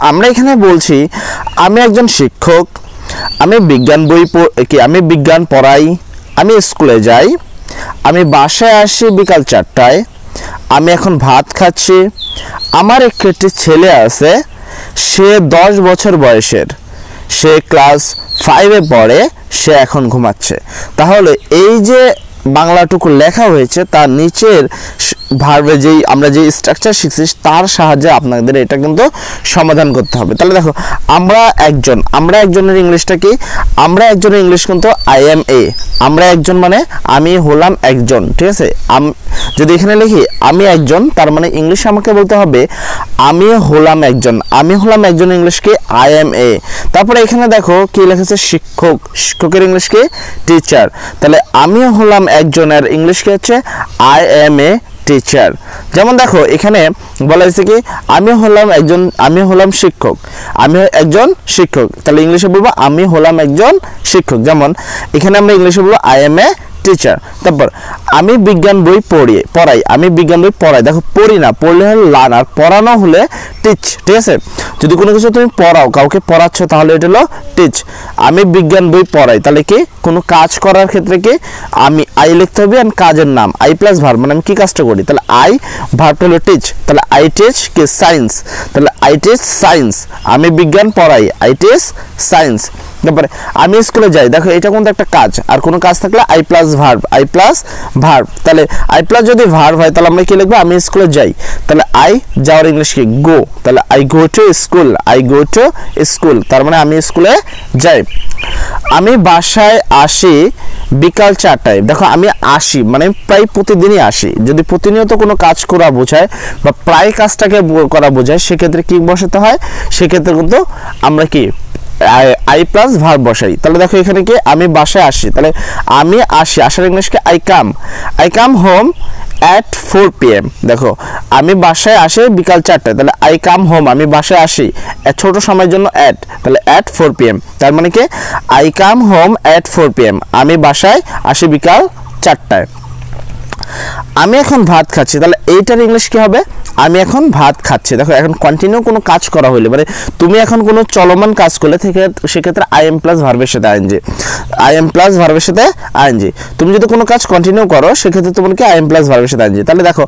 আমরা এখানে বলছি আমি একজন শিক্ষক, আমি বিজ্ঞান পড়াই, আমি স্কুলে যাই, আমি বাসায় আসি বিকাল 4টায়, আমি এখন ভাত খাচ্ছি, আমার একটি ছেলে আছে, সে 10 বছর বয়সের, সে ক্লাস 5-এ পড়ে, সে এখন ঘুমাচ্ছে। তাহলে এই যে বাংলাটুকু লেখা হয়েছে তার নিচের ভার্বে আমরা যে স্ট্রাকচার শিখছি তার সাহায্যে আপনাদের এটা কিন্তু সমাধান করতে হবে। তাহলে দেখো আমরা একজনের ইংলিশটা কি? আমরা একজনের ইংলিশ কিন্তু আই এম এ। আমরা একজন মানে আমি হলাম একজন, ঠিক আছে? যদি এখানে লিখি আমি একজন, তার মানে ইংলিশে আমাকে বলতে হবে আমি হলাম একজন। আমি হলাম একজন ইংলিশ কি? আই এম এ। তারপরে এখানে দেখো কি লেখা শিক্ষক, শিক্ষকের ইংলিশ কি? টিচার। তাহলে আমি হলাম একজনের ইংলিশ কি হচ্ছে? I am a teacher. যেমন দেখো এখানে বলা হয়েছে কি আমি হলাম শিক্ষক, আমি একজন শিক্ষক, তাহলে ইংলিশে বলবো আমি হলাম একজন শিক্ষক। যেমন এখানে আমরা ইংলিশে বলবো আই এম এ টিচার। তারপর আমি বিজ্ঞান বই পড়াই, আমি বিজ্ঞান বই পড়াই। দেখো পড়ি না, পড়লে হলো লার্ন, আর পড়ানো হলে টিচ, ঠিক আছে? যদি কোনো কিছু তুমি পড়াও, কাউকে পড়াচ্ছ, তাহলে এটা হলো টিচ। আমি বিজ্ঞান বই পড়াই, তাহলে কি কোনো কাজ করার ক্ষেত্রে কি আই লিখতে হবে, আর কাজের নাম আই প্লাস ভার্ব, মানে আমি কি কাজটা করি, তাহলে আই, ভার্বটা হলো টিচ, তাহলে আই টিচ কি? সায়েন্স। তাহলে আই টিচ সায়েন্স, আমি বিজ্ঞান পড়াই, আই টিচ সায়েন্স। তারপরে আমি স্কুলে যাই, দেখো এটা কিন্তু একটা কাজ, আর কোনো কাজ থাকলে I plus verb, I plus verb. তাহলে আই প্লাস যদি ভার্ব হয় তাহলে আমরা কি লিখবো? আমি স্কুলে যাই, তাহলে আই যাওয়ার ইংলিশ কি? গো। তাহলে I go to school, I go to school, তার মানে আমি স্কুলে যাই। আমি বাসায় আসি বিকাল 4টায়। দেখো আমি আসি মানে প্রায় প্রতিদিনই আসি। যদি প্রতিনিয়ত কোনো কাজ করা বোঝায় বা প্রায় কাজটাকে করা বোঝায়, সেক্ষেত্রে কি বসাতে হয়? সেক্ষেত্রে কিন্তু আমরা কি আই প্লাস ভার্ব বসাই। তাহলে দেখো এখানে কি আমি বাসায় আসি, তাহলে আমি আসি, আসার ইংলিশকে I come home at 4 PM। দেখো আমি বাসায় আসি বিকাল 4টায়, তাহলে আই কাম হোম, আমি বাসায় আসি ছোট সময়ের জন্য at, তাহলে at 4 PM। তার মানে কি I come home at 4 PM, আমি বাসায় আসি বিকাল 4টায়। আমি এখন ভাত খাচ্ছি, তাহলে এইটার ইংলিশ কি হবে? আমি এখন ভাত খাচ্ছি। দেখো এখন কন্টিনিউ কোনো কাজ করা হইলে, মানে তুমি এখন কোনো চলমান কাজ করলে সেক্ষেত্রে আই এম প্লাস ভার্বের সাথে আইএনজি, আই এম প্লাস ভার্বের সাথে আইএনজি। তুমি যদি কোনো কাজ কন্টিনিউ করো সেক্ষেত্রে তোমার কি আই এম প্লাস ভার্বের সাথে আইএনজি। তাহলে দেখো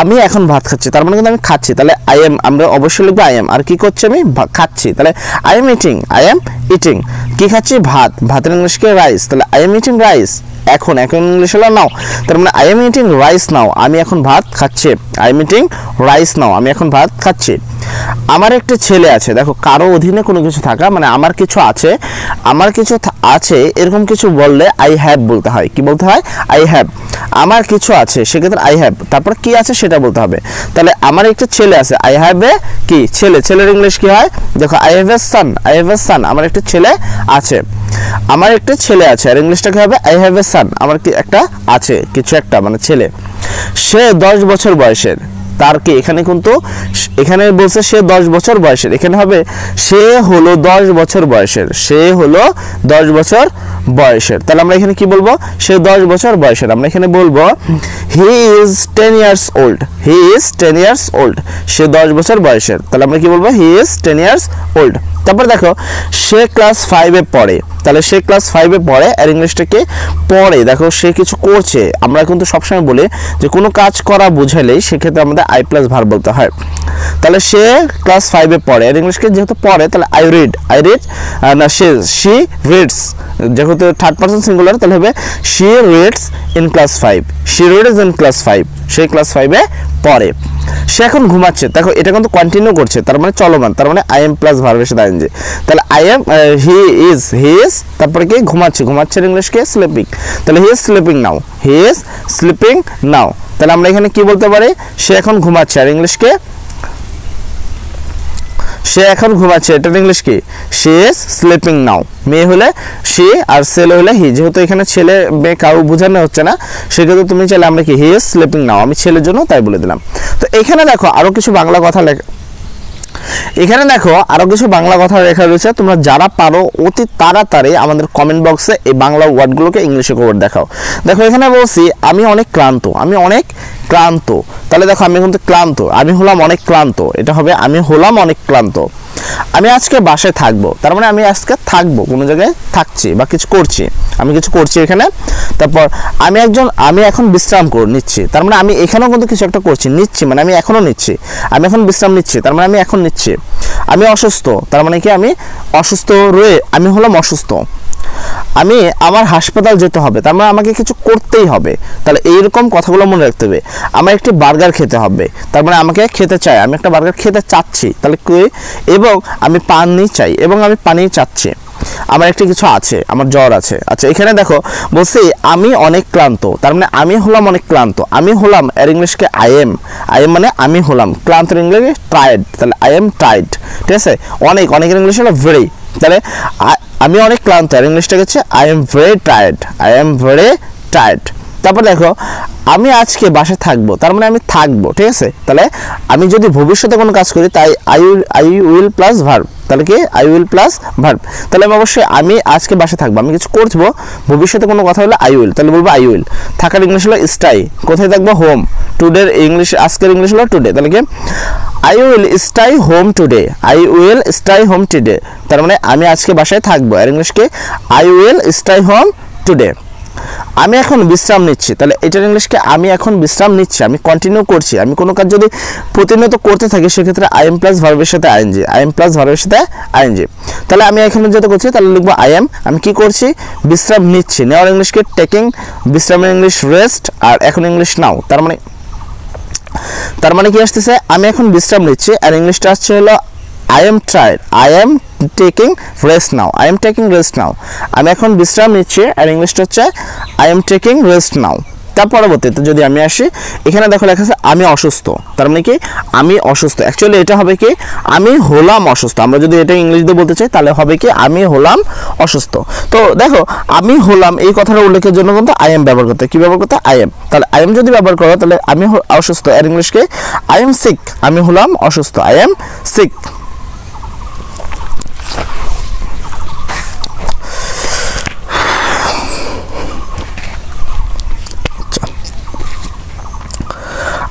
আমি এখন ভাত খাচ্ছি, তার মানে কিন্তু আমি খাচ্ছি, তাহলে আই এম, আমরা অবশ্যই লিখবো আই এম। আর কি করছি? আমি খাচ্ছি, তাহলে I am eating, I am eating. কি খাচ্ছি? ভাত, ভাতের ইংলিশ কি? রাইস, তাহলে আই এম ইটিং রাইস। এখন ইংলিশ হলো নাও, তার মানে আই এম ইটিং রাইস নাও, আমি এখন ভাত খাচ্ছি, আই এম ইটিং রাইস নাও, আমি এখন ভাত খাচ্ছি। আমার একটা ছেলে আছে, দেখো কারো অধীনে কোনো কিছু থাকা মানে আমার কিছু আছে, আমার কিছু আছে এরকম কিছু বললে আই হ্যাভ বলতে হয়। কি বলতে হয়? I have. আমার কিছু আছে সেক্ষেত্রে আই হ্যাভ, তারপর কি আছে সেটা বলতে হবে। তাহলে আমার একটা ছেলে আছে, আই হ্যাভ এ কি? ছেলে। ছেলের ইংলিশ কি হয়? দেখো I have a son, I have a son, আমার একটা ছেলে আছে, আমার একটা ছেলে আছে, আর ইংলিশটা কি হবে? আই হ্যাভ এ সান, আমার কি একটা আছে, কিছু একটা মানে ছেলে। সে 10 বছর বয়সের, তার কি এখানে কিন্তু এখানে বলছে সে 10 বছর বয়সের, এখানে হবে সে হলো 10 বছর বয়সের, সে হলো 10 বছর বয়সের। তাহলে আমরা এখানে কি বলবো? সে 10 বছর বয়সের। আমরা এখানে বলবো he is 10 years old, he is 10 years old, সে 10 বছর বয়সের। তাহলে আমরা কি বলবো? He is 10 years old. তারপর দেখো সে ক্লাস 5-এ পড়ে, তাহলে সে ক্লাস 5-এ পড়ে, আর ইংলিশটা কি? পড়ে। দেখো সে কিছু করছে, আমরা কিন্তু সবসময় বলি যে কোনো কাজ করা বোঝালেই সেক্ষেত্রে আমাদের আই প্লাস ভার্ব বলতে হয়। তাহলে সে ক্লাস 5-এ পড়ে, আর ইংলিশকে যেহেতু পড়ে তাহলে আই রিড, না শি রিডস, যেহেতু থার্ড পারসন সিঙ্গুলার তাহলে হবে she reads in class 5, she reads in class 5, সে ক্লাস 5-এ পড়ে। সে এখন ঘুমাচ্ছে, দেখো এটা কিন্তু কন্টিনিউ করছে, তার মানে চলমান, তার মানে আই এম প্লাস ভার্বের সাথে আইএনজি। তাহলে আই এম, হি ইজ, তারপরে কি? ঘুমাচ্ছে, ঘুমাচ্ছের ইংলিশ কি? স্লিপিং, তাহলে he is sleeping now, he is sleeping now. তাহলে আমরা এখানে কি বলতে পারি? সে এখন ঘুমাচ্ছে, আর ইংলিশ কি? সে এখন ঘুমাচ্ছে, এটার ইংলিশ কি? She is sleeping now. মেয়ে হলে শি আর ছেলে হলে হি, যেহেতু এখানে ছেলে মেয়ে কাউ বোঝানো হচ্ছে না সেক্ষেত্রে তুমি চাইলে আমরা কি হি ইজ স্লিপিং নাও, আমি ছেলের জন্য তাই বলে দিলাম। তো এখানে দেখো আরো কিছু বাংলা কথা লেখা, এখানে দেখো আরো কিছু বাংলা কথা লেখা রয়েছে, তোমরা যারা পারো অতি তাড়াতাড়ি আমাদের কমেন্ট বক্সে এই বাংলা ওয়ার্ডগুলোকে ইংলিশে করে দেখাও। দেখো এখানে বলছি আমি অনেক ক্লান্ত, আমি অনেক ক্লান্ত, তাহলে দেখো আমি কিন্তু ক্লান্ত, আমি হলাম অনেক ক্লান্ত, এটা হবে আমি হলাম অনেক ক্লান্ত। আমি আজকে বাসায় থাকবো, তার মানে আমি আজকে থাকবো, কোনো জায়গায় থাকছি বা কিছু করছি, আমি কিছু করছি এখানে। তারপর আমি এখন বিশ্রাম নিচ্ছি, তার মানে আমি এখানেও কিন্তু কিছু একটা করছি, নিচ্ছি মানে আমি এখনও নিচ্ছি, আমি এখন বিশ্রাম নিচ্ছি, তার মানে আমি এখন নিচ্ছি। আমি অসুস্থ, তার মানে কি আমি অসুস্থ রয়ে আমি হলাম অসুস্থ। আমি আমার হাসপাতাল যেতে হবে, তার মানে আমাকে কিছু করতেই হবে, তাহলে এইরকম কথাগুলো মনে রাখতে হবে। আমার একটি বার্গার খেতে হবে, তার মানে আমাকে খেতে চাই, আমি একটা বার্গার খেতে চাচ্ছি, তাহলে কি, এবং আমি পানি চাই এবং আমি পানি চাচ্ছি। আমার একটি কিছু আছে, আমার জ্বর আছে। আচ্ছা এখানে দেখো বলছি আমি অনেক ক্লান্ত, তার মানে আমি হলাম অনেক ক্লান্ত। আমি হলাম এর ইংলিশকে আই এম মানে আমি হলাম, ক্লান্তের ইংলিশে টায়ার্ড, তাহলে আই এম টায়ার্ড, ঠিক আছে। অনেকের ইংলিশ হলো ভেরি, তাহলে আমি অনেক ক্লান্ত, এর ইংলিশটা হচ্ছে I am very tired, I am very tired. তারপর দেখো আমি আজকে বাসায় থাকবো, তার মানে আমি থাকবো, ঠিক আছে। তাহলে আমি যদি ভবিষ্যতে কোনো কাজ করি তাই আই উইল প্লাস ভার্ব, তাহলে কি আই উইল প্লাস ভার্ব, তাহলে আমি অবশ্যই আমি আজকে বাসায় থাকবো, আমি কিছু করবো, ভবিষ্যতে কোনো কথা হলে আই উইল, তাহলে বলবো আই উইল। থাকার ইংলিশ হলো স্টাই, কোথায় থাকবো হোম, টুডের ইংলিশ আজকের ইংলিশ হলো টুডে, তাহলে কি I will stay home today, I will stay home today, তার মানে আমি আজকে বাসায় থাকবো, এর ইংলিশকে I will stay home today. আমি এখন বিশ্রাম নিচ্ছি, তাহলে এটার ইংলিশকে আমি এখন বিশ্রাম নিচ্ছি, আমি কন্টিনিউ করছি। আমি কোনো কাজ যদি প্রতিনিয়ত করতে থাকি সেক্ষেত্রে আই এম প্লাস ভার্বের সাথে আইএনজি, আই এম প্লাস ভার্বের সাথে আইএনজি। তাহলে আমি এখানে যেটা করছি তাহলে লিখবো আই এম, আমি কি করছি বিশ্রাম নিচ্ছি, নেওয়ার ইংলিশকে টেকিং, বিশ্রামের ইংলিশ রেস্ট, আর এখন ইংলিশ নাও, তার মানে কি আসতেছে আমি এখন বিশ্রাম নিচ্ছি, আর ইংলিশটা আসছে হলো I am tired, I am taking rest now, I am taking rest now, আমি এখন বিশ্রাম নিচ্ছি, আর ইংলিশটা হচ্ছে I am taking rest now। তার পরবর্তীতে যদি আমি আসি, এখানে দেখো লেখা আছে আমি অসুস্থ, তার মানে কি আমি অসুস্থ, অ্যাকচুয়ালি এটা হবে কি আমি হলাম অসুস্থ। আমরা যদি এটা ইংলিশ দিয়ে বলতে চাই তাহলে হবে কি আমি হলাম অসুস্থ। তো দেখো আমি হলাম এই কথাটা উল্লেখের জন্য কিন্তু আই এম ব্যবহার করতে, কি ব্যবহার করতে আই এম, তাহলে আই এম যদি ব্যবহার করো তাহলে আমি অসুস্থ, এর ইংলিশকে আই এম সিক, আমি হলাম অসুস্থ, আই এম সিক।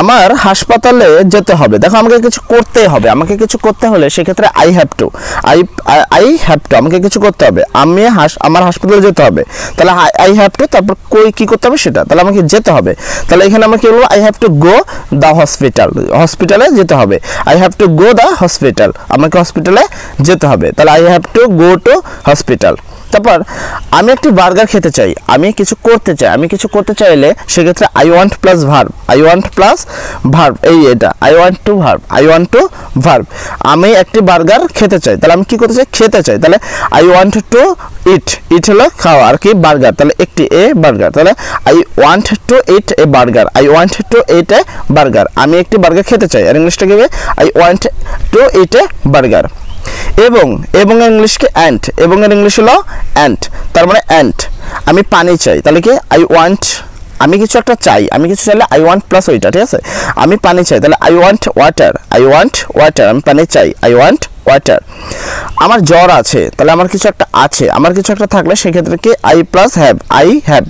আমার হাসপাতালে যেতে হবে, দেখো আমাকে কিছু করতে হবে, আমাকে কিছু করতে হলে সেক্ষেত্রে I have to, I have to, আমাকে কিছু করতে হবে, আমার হাসপাতালে যেতে হবে, তাহলে আই হ্যাভ টু, তারপর কি করতে হবে সেটা, তাহলে আমাকে যেতে হবে, তাহলে এখানে আমরা কি বলবো I have to go the hospital, হসপিটালে যেতে হবে, I have to go the hospital, আমাকে হসপিটালে যেতে হবে, তাহলে I have to go to hospital. তারপর আমি একটি বার্গার খেতে চাই, আমি কিছু করতে চাই, আমি কিছু করতে চাইলে সেক্ষেত্রে I want plus verb, I want plus verb, এটা I want to verb, I want to verb. আমি একটি বার্গার খেতে চাই, তাহলে আমি কি করতে চাই খেতে চাই, তাহলে আই ওয়ান্ট টু ইট হলো খাওয়া, আর কি বার্গার, তাহলে একটি এ বার্গার, তাহলে I want two it A burger, I want two it A burger, আমি একটি বার্গার খেতে চাই, আর ইংলিশটা কি হবে I want two it A burger. এবং এর ইংলিশকে অ্যান্ড, এবং এর ইংলিশ হলো অ্যান্ড, তার মানে অ্যান্ড। আমি পানি চাই, তাহলে কি আই ওয়ান্ট, আমি কিছু একটা চাই, আমি কিছু চাইলে আই ওয়ান্ট প্লাস ওইটা, ঠিক আছে। আমি পানি চাই, তাহলে I want water, I want water, আমি পানি চাই, আই ওয়ান্ট ওয়াটার। আমার জ্বর আছে, তাহলে আমার কিছু একটা আছে, আমার কিছু একটা থাকলে সেক্ষেত্রে কি I plus have, I have,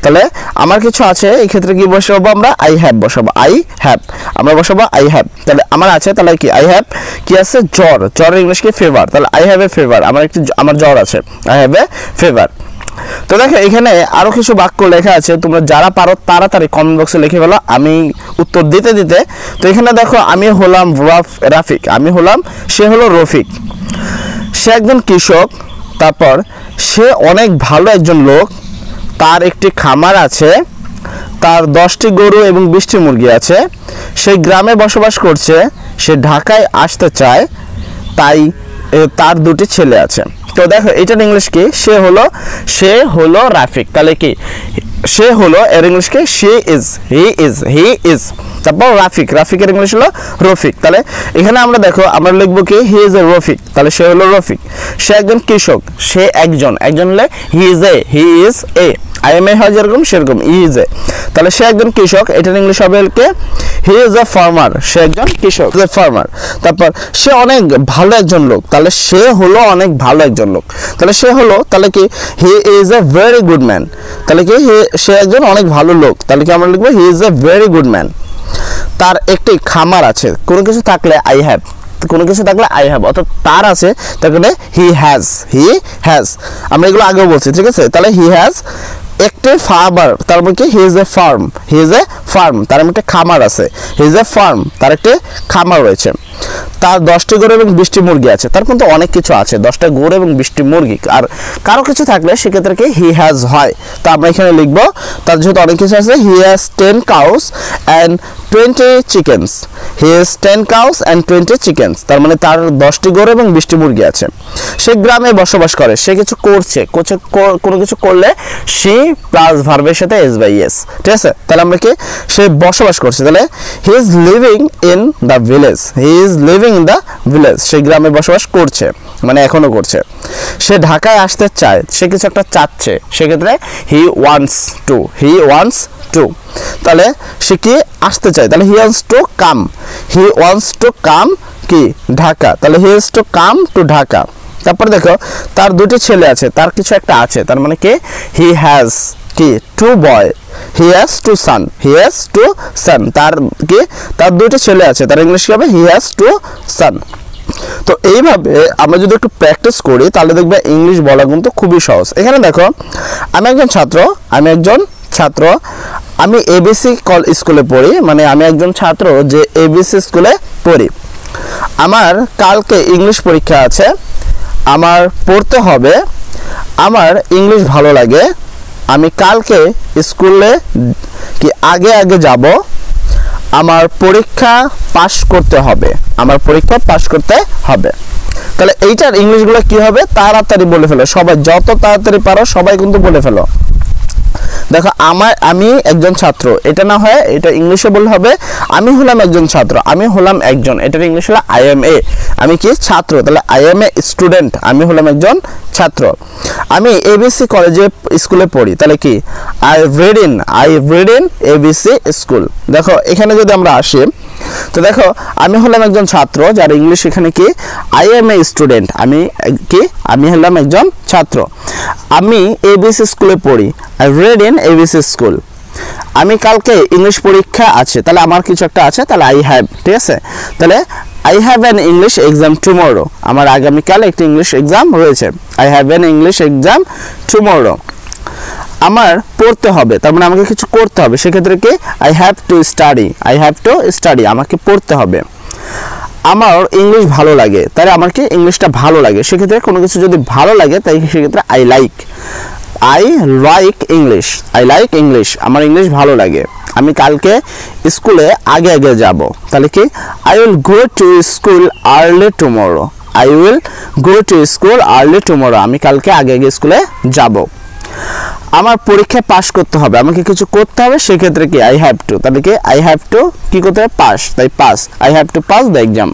তাহলে আমার কিছু আছে এই ক্ষেত্রে কি বসাবো আমরা আই হ্যাভ বসাবো, আই হ্যাভ, আমরা বসাবো আই হ্যাভ, তাহলে আমার আছে, তাহলে কি আই হ্যাভ কি আছে জ্বরের ইংলিশ কি ফিভার, তাহলে আই হ্যাভ এ ফিভার, আমার জ্বর আছে, আই হ্যাভ এ ফিভার। তো দেখো এখানে আরো কিছু বাক্য লেখা আছে, তোমরা যারা পারো তাড়াতাড়ি কমেন্ট বক্সে লিখে ফেলো, আমি উত্তর দিতে দিতে। তো এখানে দেখো আমি হলাম রাফিক, আমি হলাম, সে হলো রফিক, সে একজন কৃষক, তারপর সে অনেক ভালো একজন লোক, তার একটি খামার আছে, তার 10টি গরু এবং 20টি মুরগি আছে, সে গ্রামে বসবাস করছে, সে ঢাকায় আসতে চায়, তাই তার 2টি ছেলে আছে। তো দেখো এটার ইংলিশ কি সে হলো রাফিক, তাহলে কি সে হলো এর ইংলিশ কি হি ইজ, তারপর রাফিকের ইংলিশ হলো রফিক, তাহলে এখানে আমরা দেখো আমরা লিখবো কি হি ইজ এ রফিক, তাহলে সে হলো রফিক। সে একজন কৃষক, সে একজন হলে he is a, I am a হয় যেরকম সেরকম ই ইজ এ, তাহলে সে একজন কৃষক, এটার ইংলিশ হবে কি হি ইজ এ ফার্মার, সে একজন কৃষক, ফার্মার। তারপর সে অনেক ভালো একজন লোক, তাহলে সে হলো অনেক ভালো একজন লোক, তাহলে সে হলো, তাহলে কি হি is a very good man, তাহলে কি সে একজন অনেক ভালো লোক, তাহলে কি আমরা লিখবো হি is a very good man. তার একটি খামার আছে, কোনো কিছু থাকলে আই হ্যাভ, কোনো কিছু থাকলে আই হ্যাভ, অর্থাৎ তার আছে, তাহলে হি হ্যাজ, আমরা এগুলো আগেও বলছি, ঠিক আছে। তাহলে হি হ্যাজ একটি ফার্মার, তারপর কি হি ইজ এ ফার্ম, তার একটা খামার আছে, হি ইজ এ ফার্ম, তার একটি খামার রয়েছে। তার 10টি গরু এবং 20টি মুরগি আছে, তার কিন্তু অনেক কিছু আছে, 10টা গরু এবং 20টি মুরগি, আর কারো কিছু থাকলে সেক্ষেত্রে কি হি হ্যাজ হয়। তো আমরা এখানে লিখবো তার যেহেতু অনেক কিছু আছে, he has 10 cows and 20 chickens, he has 10 cows and 20 chickens, তার মানে তার 10টি গরু এবং 20টি মুরগি আছে। সে গ্রামে বসবাস করে, সে কিছু করছে, কোনো কিছু করলে সে প্লাস ভার্বের সাথে এস বাই এস, ঠিক আছে। তাহলে আমরা কি সে বসবাস করছে, তাহলে he is living in the village, সে গ্রামে বসবাস করছে, মানে এখনো করছে। সে ঢাকায় আসতে চায়, সে কিছু একটা চাচ্ছে, সেক্ষেত্রে হি ওয়ান্টস টু, তাহলে সে কি আসতে চায়, তাহলে হি ওয়ান্টস টু কাম কি ঢাকা, তাহলে he is to come to Dhaka. তারপর দেখো তার 2টি ছেলে আছে, তার কিছু একটা আছে, তার মানে কি হি হ্যাজ কি 2 boy, হি হ্যাজ 2 son, তার কি তার 2টি ছেলে আছে, তার ইংলিশ কি হবে হি হ্যাজ 2 son। তো এইভাবে আমরা যদি একটু প্র্যাকটিস করি তাহলে দেখবে ইংলিশ বলা কিন্তু খুবই সহজ। এখানে দেখো আমি একজন ছাত্র, আমি এবিসি স্কুলে পড়ি, মানে আমি একজন ছাত্র যে এবিসি স্কুলে পড়ি। আমার কালকে ইংলিশ পরীক্ষা আছে, আমার পড়তে হবে, আমার ইংলিশ ভালো লাগে, আমি কালকে স্কুলে কি আগে যাব, আমার পরীক্ষা পাস করতে হবে, তাহলে এইটার ইংলিশগুলো কি হবে, তাড়াতাড়ি বলে ফেলো সবাই, যত তাড়াতাড়ি পারো সবাই কিন্তু বলে ফেলো। দেখো আমি একজন ছাত্র, এটা না হয় এটা ইংলিশে বললে হবে আমি হলাম একজন ছাত্র, আমি হলাম একজন, এটার ইংলিশ হলো আই এম এ, আমি কি ছাত্র, তাহলে আই এম এ স্টুডেন্ট, আমি হলাম একজন ছাত্র। আমি এবিসি কলেজে স্কুলে পড়ি, তাহলে কি I read in ABC school. দেখো এখানে যদি আমরা আসি, তো দেখো আমি হলাম একজন ছাত্র, যার ইংলিশ এখানে কি আই এম এ স্টুডেন্ট, আমি হলাম একজন ছাত্র। আমি এবিসি স্কুলে পড়ি, I read in ABC school. আমি কালকে ইংলিশ পরীক্ষা আছে, তাহলে আমার কিছু একটা আছে, তাহলে আই হ্যাভ, ঠিক আছে। তাহলে I have an English exam tomorrow, আমার আগামীকাল একটি ইংলিশ এক্সাম রয়েছে, I have an English exam tomorrow. আমার পড়তে হবে, তার মানে আমাকে কিছু করতে হবে, সেক্ষেত্রে কি আই হ্যাভ টু স্টাডি, আমাকে পড়তে হবে। আমার ইংলিশ ভালো লাগে, তাহলে আমার কি ইংলিশটা ভালো লাগে, সেক্ষেত্রে কোনো কিছু যদি ভালো লাগে তাই সেক্ষেত্রে আই লাইক ইংলিশ, আমার ইংলিশ ভালো লাগে। আমি কালকে স্কুলে আগে যাব, তাহলে কি I will go to school early tomorrow, আমি কালকে আগে স্কুলে যাব। আমার পরীক্ষায় পাস করতে হবে, আমাকে কিছু করতে হবে, সেক্ষেত্রে কি আই হ্যাভ টু, তাহলে কি আই হ্যাভ টু কি করতে হবে পাস, তাই pass, I have to pass the exam.